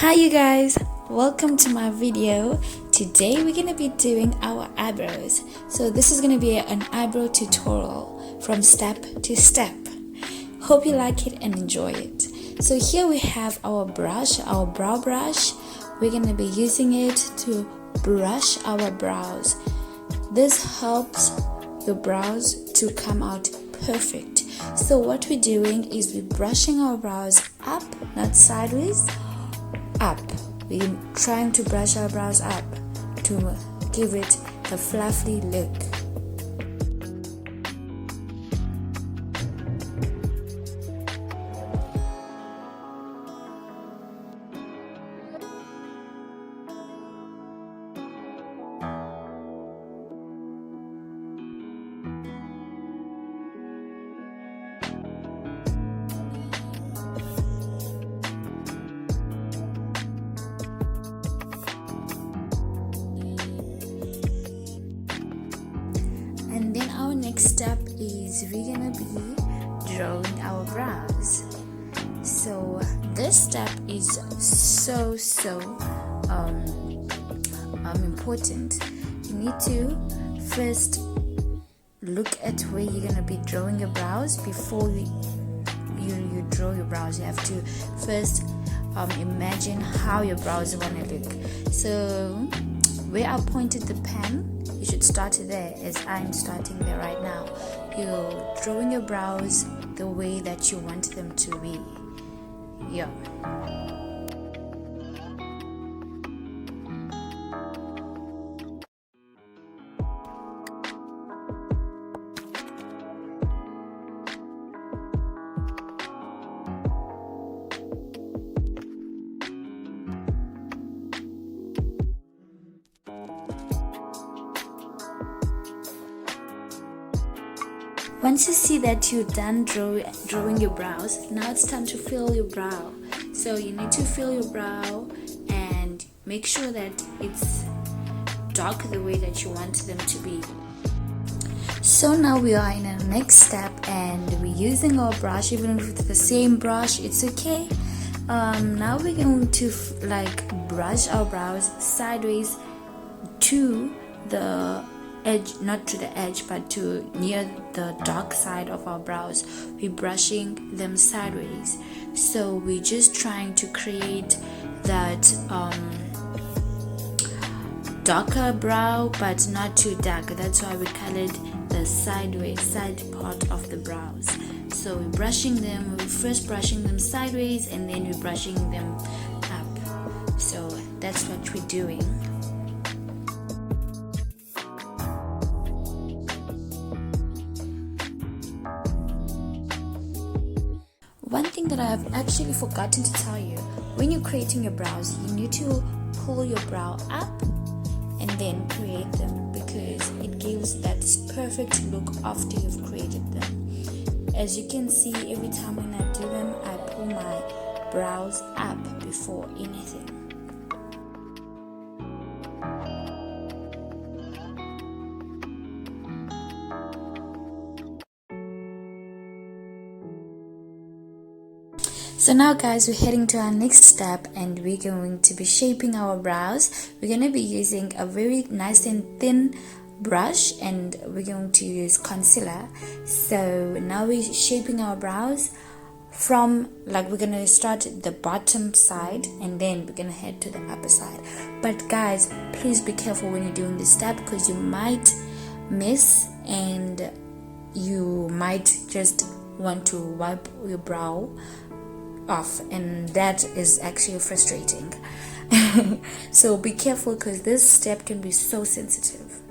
Hi you guys, welcome to my video. Today we're gonna be doing our eyebrows. So this is gonna be an eyebrow tutorial from step to step. Hope you like it and enjoy it. So here we have our brush, our brow brush. We're gonna be using it to brush our brows. This helps your brows to come out perfect. So what we're doing is we're brushing our brows up, not sideways, up. We're trying to brush our brows up to give it a fluffy look. And then our next step is we're gonna be drawing our brows. So this step is so important. You need to first look at where you're gonna be drawing your brows before you draw your brows. You have to first imagine how your brows wanna look. So where I pointed the pen, you should start there, as I'm starting there right now. You're drawing your brows the way that you want them to be. Yeah. Once you see that you're done drawing your brows, now it's time to fill your brow. So you need to fill your brow and make sure that it's dark the way that you want them to be. So now we are in the next step and we're using our brush. Even with the same brush, it's okay. Now we're going to brush our brows sideways to the edge, not to the edge, but to near the dark side of our brows. We're brushing them sideways. So we're just trying to create that darker brow, but not too dark. That's why we call it the side part of the brows. So we're brushing them, we're first brushing them sideways and then we're brushing them up. So that's what we're doing. One thing that I have actually forgotten to tell you, when you're creating your brows, you need to pull your brow up and then create them, because it gives that perfect look after you've created them. As you can see, every time when I do them, I pull my brows up before anything. So now guys, we're heading to our next step and we're going to be shaping our brows. We're going to be using a very nice and thin brush and we're going to use concealer. So now we're shaping our brows from, we're going to start at the bottom side and then we're going to head to the upper side. But guys, please be careful when you're doing this step, because you might miss and you might just want to wipe your brow off, and that is actually frustrating. So be careful, because this step can be so sensitive.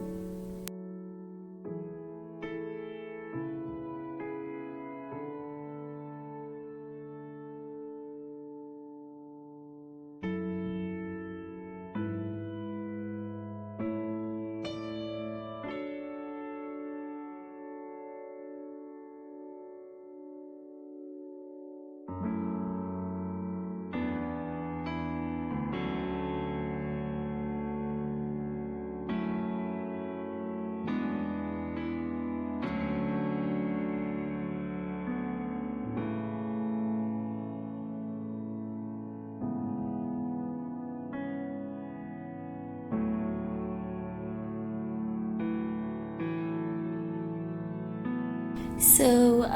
So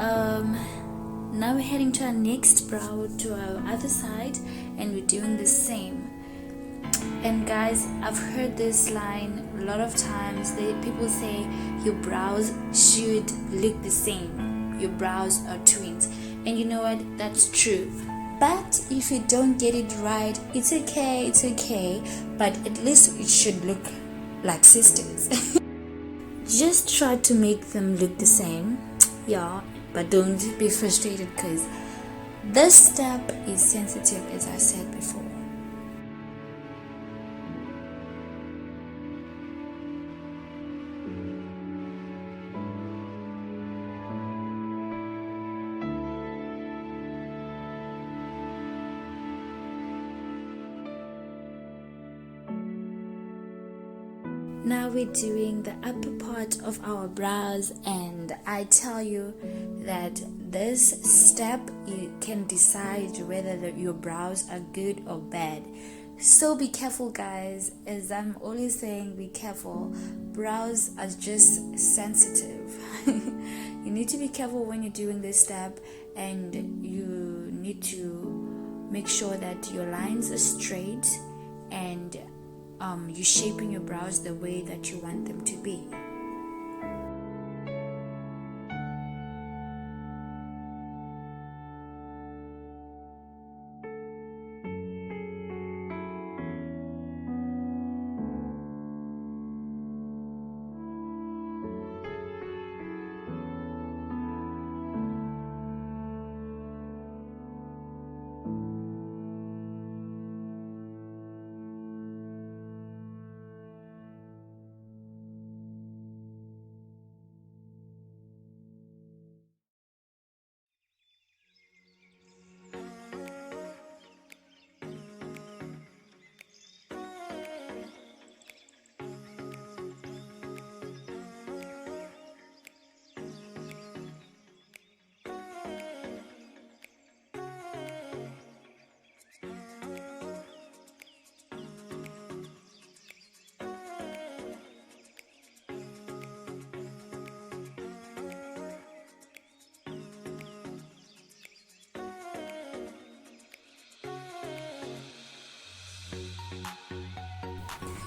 now we're heading to our next brow, to our other side, and we're doing the same. And guys, I've heard this line a lot of times. People say your brows should look the same, your brows are twins. And you know what, that's true. But if you don't get it right, it's okay, but at least it should look like sisters. Just try to make them look the same, yeah, but don't be frustrated because this step is sensitive, as I said before. Now we're doing the upper part of our brows, and I tell you that this step, you can decide whether your brows are good or bad. So be careful, guys. As I'm always saying, be careful. Brows are just sensitive. You need to be careful when you're doing this step, and you need to make sure that your lines are straight and you're shaping your brows the way that you want them to be.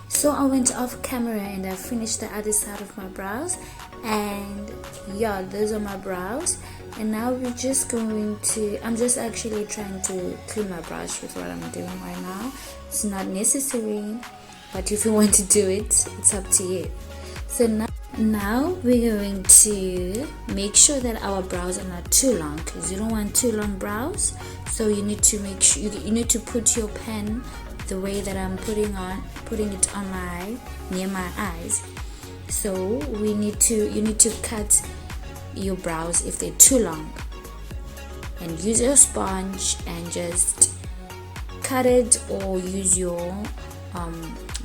So I went off camera and I finished the other side of my brows, and yeah, those are my brows. And now we're just going to, I'm just actually trying to clean my brush with what I'm doing right now. It's not necessary, but if you want to do it, it's up to you. So now we're going to make sure that our brows are not too long, because you don't want too long brows. So you need to make sure you need to put your pen the way that I'm putting it on near my eyes. So you need to cut your brows if they're too long, and use your sponge and just cut it, or use your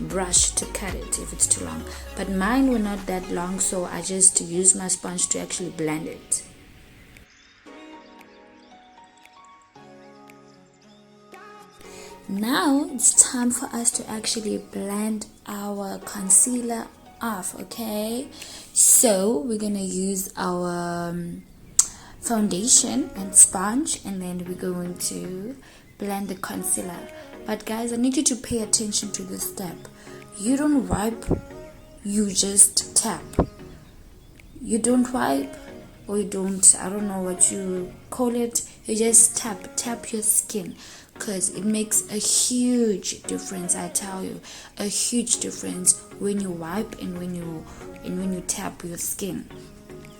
brush to cut it if it's too long. But mine were not that long, so I just used my sponge to actually blend it. Now it's time for us to actually blend our concealer off, okay? So we're gonna use our foundation and sponge, and then we're going to blend the concealer. But guys, I need you to pay attention to this step. You don't wipe, you just tap. You don't wipe, or you don't, I don't know what you call it, you just tap your skin, because it makes a huge difference. I tell you, a huge difference when you wipe and when you tap your skin.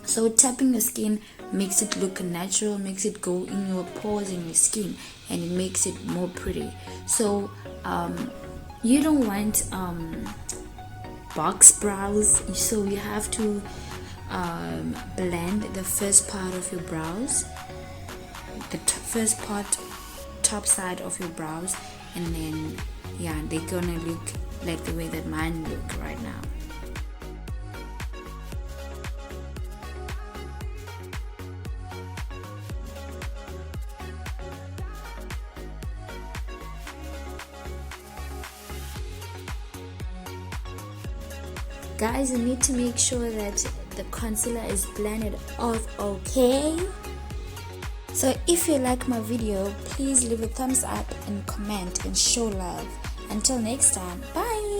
So tapping your skin makes it look natural, makes it go in your pores in your skin, and it makes it more pretty. So you don't want box brows, so you have to blend the first part of your brows, the first part, top side of your brows, and then yeah, they're gonna look like the way that mine look right now. Guys, you need to make sure that the concealer is blended off, okay? So if you like my video, please leave a thumbs up and comment and show love. Until next time, bye.